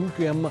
MQM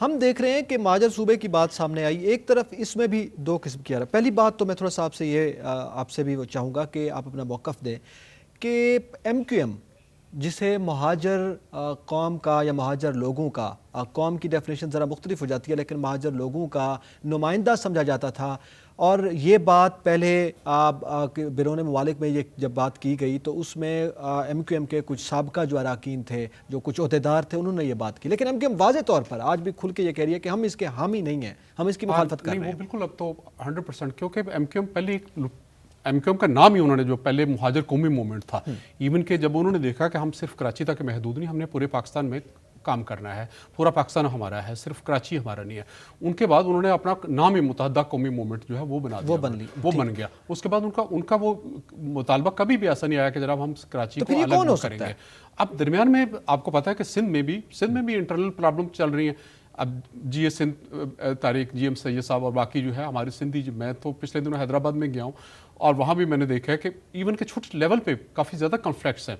ہم دیکھ رہے ہیں کہ مہاجر صوبے کی بات سامنے آئی. ایک طرف اس میں بھی دو قسم کی آ رہا ہے. پہلی بات تو میں تھوڑا سا آپ سے یہ آپ سے بھی وہ چاہوں گا کہ آپ اپنا موقف دیں کہ ایم کیو ایم جسے مہاجر قوم کا یا مہاجر لوگوں کا، قوم کی ڈیفینیشن ذرا مختلف ہو جاتی ہے لیکن مہاجر لوگوں کا نمائندہ سمجھا جاتا تھا، اور یہ بات پہلے بیرون ممالک میں یہ جب بات کی گئی تو اس میں ایم کیو ایم کے کچھ سابقہ جو اراکین تھے، جو کچھ عہدیدار تھے، انہوں نے یہ بات کی. لیکن ایم کیو ایم واضح طور پر آج بھی کھل کے یہ کہہ رہی ہے کہ ہم اس کے حامی نہیں ہیں، ہم اس کی مخالفت کر رہے ہیں. وہ بالکل اب تو 100%، کیونکہ ایم کیو ایم پہلے ایم کیو ایم کا نام ہی انہوں نے جو پہلے مہاجر قومی موومنٹ تھا، ایون کہ جب انہوں نے دیکھا کہ ہم صرف کراچی تک محدود نہیں، ہم نے پورے پاکستان میں کام کرنا ہے، پورا پاکستان ہمارا ہے، صرف کراچی ہمارا نہیں ہے. ان کے بعد انہوں نے اپنا نام ہی متحدہ قومی موومنٹ جو ہے وہ بنا دیا، وہ بن گیا. اس کے بعد ان کا وہ مطالبہ کبھی بھی ایسا نہیں آیا کہ جناب ہم کراچی کو الگ کریں گے. اب درمیان میں آپ کو پتا ہے کہ سندھ میں بھی انٹرنل پرابلم چل رہی ہیں. اب جی اے سندھ طارق جی ایم سید صاحب اور باقی جو ہے ہمارے سندھی، میں تو پچھلے دنوں حیدرآباد میں گیا ہوں اور وہاں بھی میں نے دیکھا ہے کہ ایون کہ چھوٹے لیول پہ کافی زیادہ کنفلکٹس ہیں.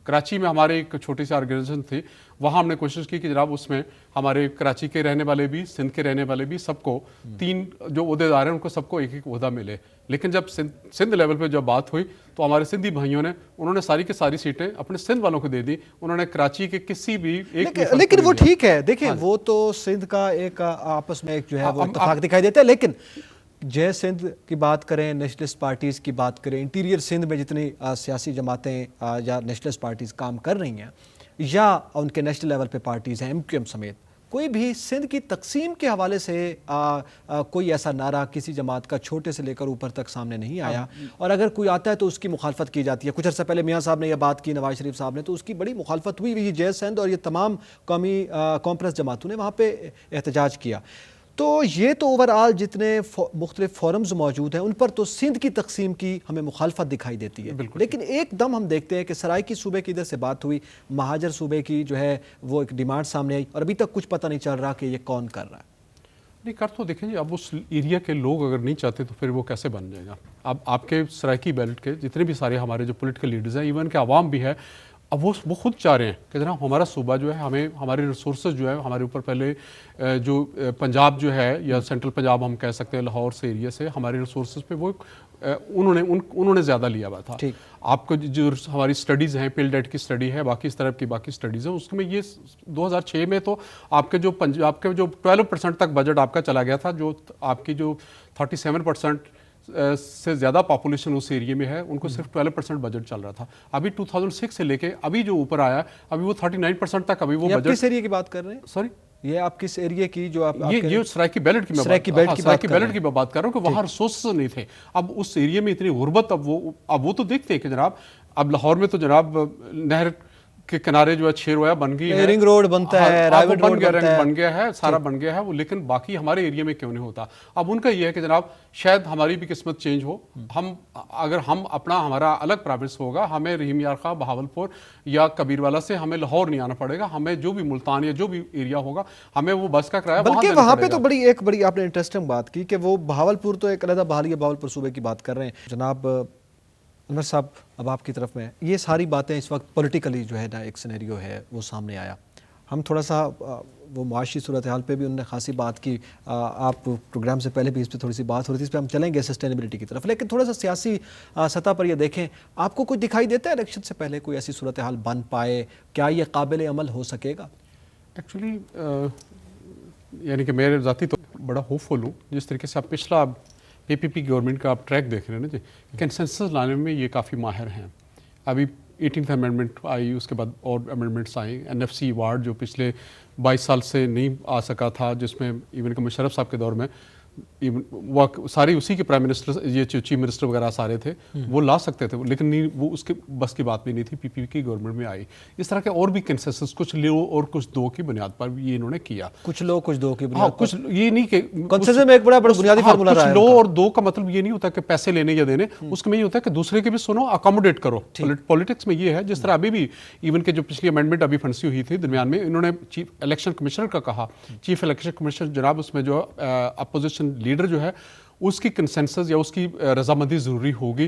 کراچی میں ہمارے ایک چھوٹی سی آرگنائزیشن تھی، وہاں ہم نے کوشش کی کہ جناب اس میں ہمارے کراچی کے رہنے والے بھی، سندھ کے رہنے والے بھی، سب کو 3 جو عہدیدار ہیں ان کو سب کو ایک عہدہ ملے. لیکن جب سندھ لیول پہ جب بات ہوئی تو ہمارے سندھی بھائیوں نے انہوں نے ساری کی ساری سیٹیں اپنے سندھ والوں کو دے دی. انہوں نے کراچی کے کسی بھی لیکن وہ ٹھیک ہے، دیکھیں وہ تو سندھ کا ایک آپس میں ایک جو ہے وہ اتفاق دکھائی دیتا ہے. لیکن جے سندھ کی بات کریں، نیشنلسٹ پارٹیز کی بات کریں، انٹیریئر سندھ میں جتنی سیاسی جماعتیں یا نیشنلسٹ پارٹیز کام کر رہی ہیں یا ان کے نیشنل لیول پہ پارٹیز ہیں، ایم کیو ایم سمیت، کوئی بھی سندھ کی تقسیم کے حوالے سے کوئی ایسا نعرہ کسی جماعت کا چھوٹے سے لے کر اوپر تک سامنے نہیں آیا. اور اگر کوئی آتا ہے تو اس کی مخالفت کی جاتی ہے. کچھ عرصہ پہلے میاں صاحب نے یہ بات کی، نواز شریف صاحب نے، تو اس کی بڑی مخالفت ہوئی. جے سندھ اور یہ تمام قومی کانفرنس جماعتوں نے وہاں پہ احتجاج کیا. تو یہ تو اوورآل جتنے مختلف فورمز موجود ہیں ان پر تو سندھ کی تقسیم کی ہمیں مخالفت دکھائی دیتی ہے. لیکن ایک دم ہم دیکھتے ہیں کہ سرائکی صوبے کی ادھر سے بات ہوئی، مہاجر صوبے کی جو ہے وہ ایک ڈیمانڈ سامنے آئی اور ابھی تک کچھ پتہ نہیں چل رہا کہ یہ کون کر رہا ہے. نہیں کر تو دیکھیں جی، اب اس ایریا کے لوگ اگر نہیں چاہتے تو پھر وہ کیسے بن جائے گا. اب آپ کے سرائکی بیلٹ کے جتنے بھی سارے ہمارے جو پولیٹیکل لیڈرز ہیں، ایون کہ عوام بھی ہے، اب وہ خود چاہ رہے ہیں کہ جناب ہمارا صوبہ جو ہے، ہمیں ہمارے ریسورسز جو ہے ہمارے اوپر پہلے جو پنجاب جو ہے یا سینٹرل پنجاب ہم کہہ سکتے ہیں، لاہور سے ایریا سے ہمارے ریسورسز پہ وہ انہوں نے زیادہ لیا ہوا تھا. آپ کو جو ہماری سٹڈیز ہیں، پل ڈیٹ کی سٹڈی ہے، باقی اس طرح کی باقی سٹڈیز ہیں، اس میں یہ 2006 میں تو آپ کے جو 12% تک بجٹ آپ کا چلا گیا تھا. جو آپ کی جو 37% سے زیادہ پاپولیشن اس ایریے میں ہے، ان کو صرف 12% بجٹ چل رہا تھا. ابھی 2006 سے لے کے ابھی جو اوپر آیا، ابھی وہ 39% تک ابھی وہ بجٹ. کس ایریا کی بات کر رہے ہیں؟ سوری، یہ آپ کس ایریا کی جو آپ یہ سرائکی بیلٹ کی بات کر رہا ہوں کہ وہاں ریسورسز نہیں تھے. اب اس ایریا میں اتنی غربت، اب وہ تو دیکھتے ہیں کہ جناب اب لاہور میں تو جناب نہر کے کنارے جو ہے 6 رویا بن گئی ہے، رنگ روڈ بنتا ہے، رائیوٹ روڈ بن گیا ہے، سارا بن گیا ہے وہ، لیکن باقی ہمارے ایریا میں کیوں نہیں ہوتا. اب ان کا یہ ہے کہ جناب شاید ہماری بھی قسمت چینج ہو. اگر ہمارا الگ پروونس ہوگا، ہمیں رحیم یار خاں بہاولپور یا کبیر والا سے ہمیں لاہور نہیں آنا پڑے گا. ہمیں جو بھی ملتان یا جو بھی ایریا ہوگا ہمیں وہ بس کا کرایہ بلکہ وہاں پہ تو ایک بڑی آپ نے انٹرسٹنگ بات کی کہ وہ بہاولپور تو ایک علیحدہ بحالی بہاولپور صوبے کی بات کر رہے ہیں. جناب انور صاحب، اب آپ کی طرف میں یہ ساری باتیں اس وقت پولیٹیکلی جو ہے نا ایک سینیریو ہے وہ سامنے آیا. ہم تھوڑا سا وہ معاشی صورتحال پہ بھی انہوں نے خاصی بات کی، آپ پروگرام سے پہلے بھی اس پہ تھوڑی سی بات ہو رہی تھی، اس پہ ہم چلیں گے سسٹینیبلٹی کی طرف. لیکن تھوڑا سا سیاسی سطح پر یہ دیکھیں، آپ کو کوئی دکھائی دیتا ہے الیکشن سے پہلے کوئی ایسی صورتحال بن پائے؟ کیا یہ قابل عمل ہو سکے گا؟ ایکچولی یعنی کہ میرے ذاتی تو بڑا ہوپفل ہوں. جس طریقے سے آپ پچھلا پی پی پی گورنمنٹ کا آپ ٹریک دیکھ رہے ہیں نا جی، کنسنسس لانے میں یہ کافی ماہر ہیں. ابھی 18th امینڈمنٹ آئی، اس کے بعد اور امینڈمنٹس آئیں. NFC ایوارڈ جو پچھلے 22 سال سے نہیں آ سکا تھا، جس میں ایون کہ مشرف صاحب کے دور میں وہ سارے اسی کے پرائم منسٹر، یہ چیف منسٹر وغیرہ سارے تھے، وہ لا سکتے تھے، لیکن نہیں، وہ اس کے بس کی بات بھی نہیں تھی. پی پی کی گورنمنٹ میں آئی. اس طرح کے اور بھی کنسنسس کچھ لو اور کچھ دو کی بنیاد پر یہ انہوں نے کیا. کچھ لو کچھ دو کی بنیاد پر، کچھ یہ نہیں کہ کنسنسس میں ایک بڑا بنیادی فارمولا رہا ہے. کچھ لو اور دو کا مطلب یہ نہیں ہوتا کہ پیسے لینے یا دینے، اس میں یہ ہوتا ہے کہ دوسرے کے بھی سنو، اکاموڈیٹ کرو. پولیٹکس میں یہ ہے. جس طرح ابھی بھی ایون کہ جو پچھلی امینڈمنٹ ابھی پھنسی ہوئی تھی درمیان میں، انہوں نے چیف الیکشن کمشنر کا کہا، چیف الیکشن کمشنر جناب، اس میں جو اپوزیشن لیڈر جو ہے اس کی کنسنسس یا اس کی رضامندی ضروری ہوگی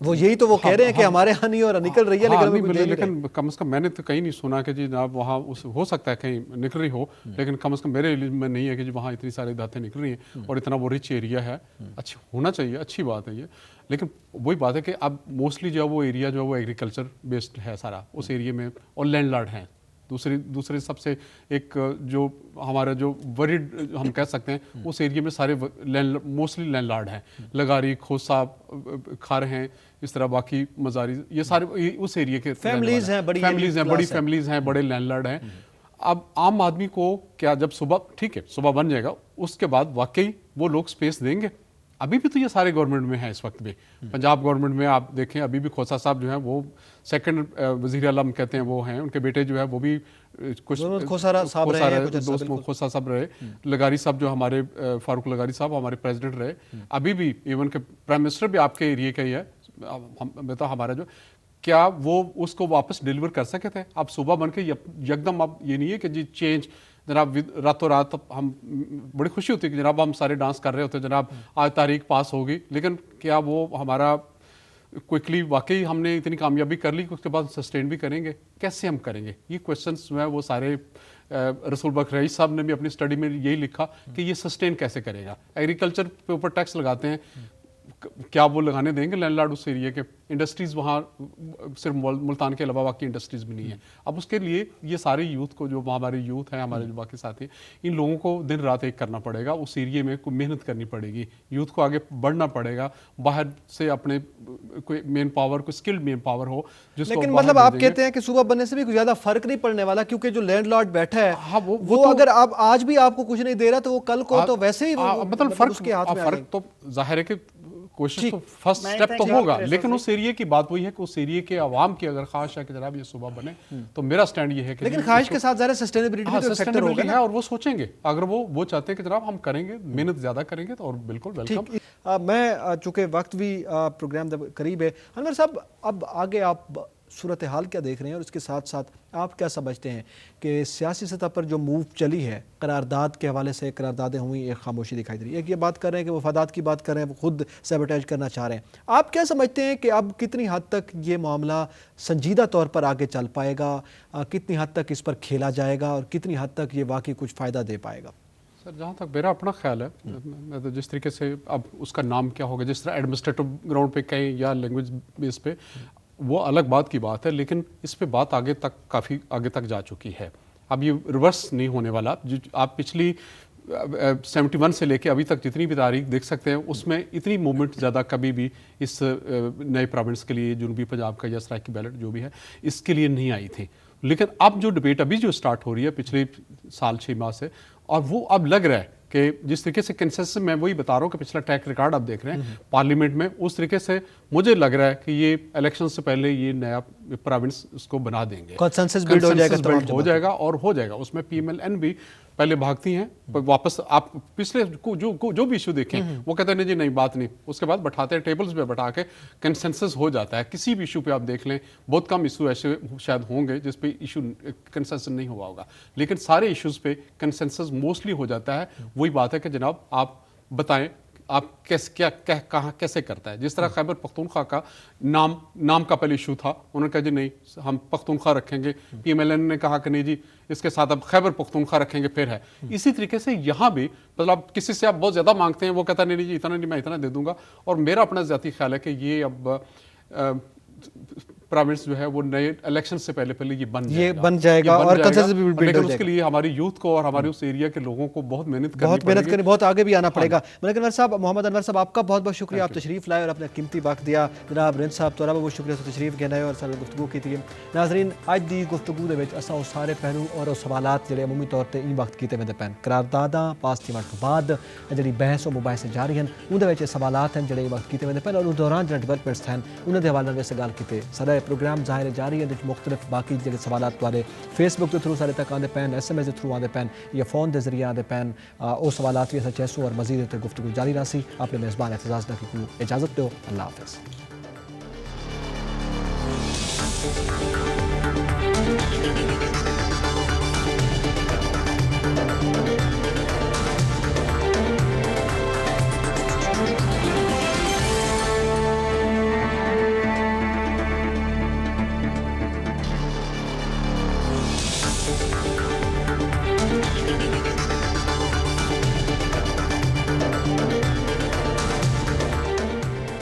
وہ یہی تو وہ کہہ رہے ہیں کہ ہمارے ہاں نہیں اور نکل رہی ہے لیکن کم از کم میں نے تو کہیں نہیں سنا کہ جی جناب وہاں ہو سکتا ہے کہیں نکل رہی ہو، لیکن کم از کم میرے علم میں نہیں ہے کہ جی وہاں اتنی ساری دھاتیں نکل رہی ہیں اور اتنا وہ رچ ایریا ہے. اچھا ہونا چاہیے، اچھی بات ہے یہ، لیکن وہی بات ہے کہ اب موسٹلی جو ہے وہ ایریا جو ہے وہ ایگریکلچر بیسڈ ہے سارا اس ایریا میں، اور لینڈ لارڈ ہیں. دوسرے سب سے ایک جو ہمارا جو وریڈ ہم کہہ سکتے ہیں اس ایریا میں سارے موسٹلی لینڈ لارڈ ہیں. لگاری، کھوسا، کھار ہیں، اس طرح باقی مزاری، یہ سارے اس ایریا کے فیملیز ہیں، بڑی فیملیز ہیں، بڑے لینڈ لارڈ ہیں. اب عام آدمی کو کیا جب صبح ٹھیک ہے صبح بن جائے گا اس کے بعد واقعی وہ لوگ سپیس دیں گے؟ ابھی بھی تو یہ سارے گورنمنٹ میں ہیں اس وقت بھی. پنجاب گورنمنٹ میں آپ دیکھیں ابھی بھی کھوسا صاحب جو ہیں وہ سیکنڈ وزیر اعلیٰ کہتے ہیں وہ ہیں، ان کے بیٹے جو ہے وہ بھی کچھ کھوسا صاحب رہے. لگاری صاحب جو ہمارے فاروق لگاری صاحب ہمارے پریزیڈنٹ رہے، ابھی بھی ایون کہ پرائم منسٹر بھی آپ کے ایریے کا ہی ہے. بتا ہمارا جو کیا وہ اس کو واپس ڈیلیور کر سکے تھے؟ اب صبح بن کے یکدم اب یہ نہیں ہے کہ جی چینج جناب راتوں رات ہم بڑی خوشی ہوتی ہے کہ جناب ہم سارے ڈانس کر رہے ہوتے ہیں جناب آج تاریخ پاس ہوگی، لیکن کیا وہ ہمارا کوئکلی واقعی ہم نے اتنی کامیابی کر لی کہ اس کے بعد سسٹین بھی کریں گے؟ کیسے ہم کریں گے؟ یہ کویشچنس جو ہیں وہ سارے رسول بخش رئیس صاحب نے بھی اپنی اسٹڈی میں یہی لکھا کہ یہ سسٹین کیسے کرے گا. ایگریکلچر کے اوپر ٹیکس لگاتے ہیں، کیا وہ لگانے دیں گے لینڈ لارڈ اس ایریا کے؟ انڈسٹریز وہاں صرف ملتان کے علاوہ باقی انڈسٹریز بھی نہیں ہیں. اب اس کے لیے یہ سارے یوتھ کو جو ہمارے یوتھ ہیں، ہمارے جو باقی ساتھی، ان لوگوں کو دن رات ایک کرنا پڑے گا. اس ایریا میں کوئی محنت کرنی پڑے گی، یوتھ کو آگے بڑھنا پڑے گا. باہر سے اپنے کوئی مین پاور، کوئی اسکلڈ مین پاور ہو جس کو، لیکن مطلب آپ کہتے ہیں کہ صوبہ بننے سے بھی کوئی زیادہ فرق نہیں پڑنے والا، کیونکہ جو لینڈ لارڈ بیٹھا ہے وہ اگر آپ آج بھی آپ کو کچھ نہیں دے رہا تو وہ کل کو تو ویسے ہی مطلب فرق تو ظاہر ہے کہ کوشش تو فرسٹ سٹیپ تو ہوگا، لیکن اس ایریا کی بات وہی ہے کہ اس ایریا کے عوام کی اگر خواہش ہے کہ جناب یہ صوبہ بنے تو میرا سٹینڈ یہ ہے کہ لیکن خواہش کے ساتھ ظاہر سسٹینیبلٹی بھی تو فیکٹر ہوگا ہے، اور وہ سوچیں گے اگر وہ چاہتے ہیں کہ جناب ہم کریں گے، محنت زیادہ کریں گے تو اور بالکل ویلکم. میں چونکہ وقت بھی پروگرام قریب ہے، انور صاحب اب آگے آپ صورتحال کیا دیکھ رہے ہیں، اور اس کے ساتھ ساتھ آپ کیا سمجھتے ہیں کہ سیاسی سطح پر جو موو چلی ہے قرارداد کے حوالے سے، قراردادیں ہوئیں، ایک خاموشی دکھائی دے رہی ہے. ایک یہ بات کر رہے ہیں کہ مفادات کی بات کر رہے ہیں، وہ خود سیبوٹیج کرنا چاہ رہے ہیں. آپ کیا سمجھتے ہیں کہ اب کتنی حد تک یہ معاملہ سنجیدہ طور پر آگے چل پائے گا، کتنی حد تک اس پر کھیلا جائے گا، اور کتنی حد تک یہ واقعی کچھ فائدہ دے پائے گا؟ سر جہاں تک میرا اپنا خیال ہے، میں تو جس طریقے سے اب اس کا نام کیا ہوگا، جس طرح ایڈمنسٹریٹو گراؤنڈ پہ کہیں یا لینگویج بیس پہ، وہ الگ بات کی بات ہے، لیکن اس پہ بات آگے تک کافی آگے تک جا چکی ہے. اب یہ ریورس نہیں ہونے والا. آپ پچھلی 71 سے لے کے ابھی تک جتنی بھی تاریخ دیکھ سکتے ہیں اس میں اتنی موومنٹ زیادہ کبھی بھی اس نئے پروونس کے لیے، جنوبی پنجاب کا یا سرائکی بیلٹ جو بھی ہے، اس کے لیے نہیں آئی تھی. لیکن اب جو ڈبیٹ ابھی جو سٹارٹ ہو رہی ہے پچھلے سال 6 ماہ سے، اور وہ اب لگ رہا ہے کہ جس طریقے سے کنسنسس میں وہی بتا رہا ہوں کہ پچھلا ٹریک ریکارڈ آپ دیکھ رہے ہیں پارلیمنٹ میں، اس طریقے سے مجھے لگ رہا ہے کہ یہ الیکشن سے پہلے یہ نیا پروونس اس کو بنا دیں گے، کنسنسس بلڈ ہو جائے گا اور ہو جائے گا. اس میں PMLN بھی پہلے بھاگتی ہیں واپس. آپ پچھلے جو بھی ایشو دیکھیں وہ کہتے ہیں نہیں جی نہیں بات نہیں، اس کے بعد بٹھاتے ہیں ٹیبلز پہ بٹھا کے کنسنسس ہو جاتا ہے. کسی بھی ایشو پہ آپ دیکھ لیں، بہت کم ایشو ایسے شاید ہوں گے جس پہ ایشو کنسنسس نہیں ہوا ہوگا، لیکن سارے ایشوز پہ کنسنسس موسٹلی ہو جاتا ہے. وہی بات ہے کہ جناب آپ بتائیں آپ کہاں کیسے کرتا ہے. جس طرح خیبر پختونخوا کا نام کا پہلے ایشو تھا، انہوں نے کہا جی نہیں ہم پختونخوا رکھیں گے، PMLN نے کہا کہ نہیں جی اس کے ساتھ اب خیبر پختونخوا رکھیں گے، پھر ہے. اسی طریقے سے یہاں بھی مطلب کسی سے آپ بہت زیادہ مانگتے ہیں، وہ کہتا نہیں جی اتنا نہیں میں اتنا دے دوں گا. اور میرا اپنا ذاتی خیال ہے کہ یہ اب پروونس جو ہے وہ نئے الیکشن سے پہلے یہ بن جائے گا اور کنسنسس بھی بلڈ ہو جائے گا. لیکن اس کے لیے ہماری یوتھ کو اور ہمارے اس ایریا کے لوگوں کو بہت محنت کرنی، بہت آگے بھی آنا پڑے گا. ملک انور صاحب، محمد انور صاحب، آپ کا بہت بہت شکریہ، آپ تشریف لائے اور اپنا قیمتی وقت دیا. جناب رند صاحب تو بہت شکریہ تشریف گئے اور سارے گفتگو کی تھی. ناظرین اج دی گفتگو دے وچ اساں سارے پہلو اور سوالات جڑے عمومی طور تے این وقت کیتے ویندے پین. قرارداداں پاس تھیون تو بعد جڑی بحث و مباحثے جاری ہیں اون دے وچ سوالات ہیں جڑے وقت کیتے ویندے پین، اور دوران جڑے ڈیولپمنٹس ہیں انہاں دے حوالے نال گل کیتے. سارے پروگرام ظاہر جاری ہے، مختلف باقی جڑے سوالات تواڈے فیس بک کے تھرو سارے تک آندے پین، SMS کے تھرو آندے پین یا فون دے ذریعے آندے پین. او سوالات بھی چیسو اور مزید گفتگو جاری رہسی. اپنے میزبان اعتزاز نقی کو اجازت دو. اللہ حافظ.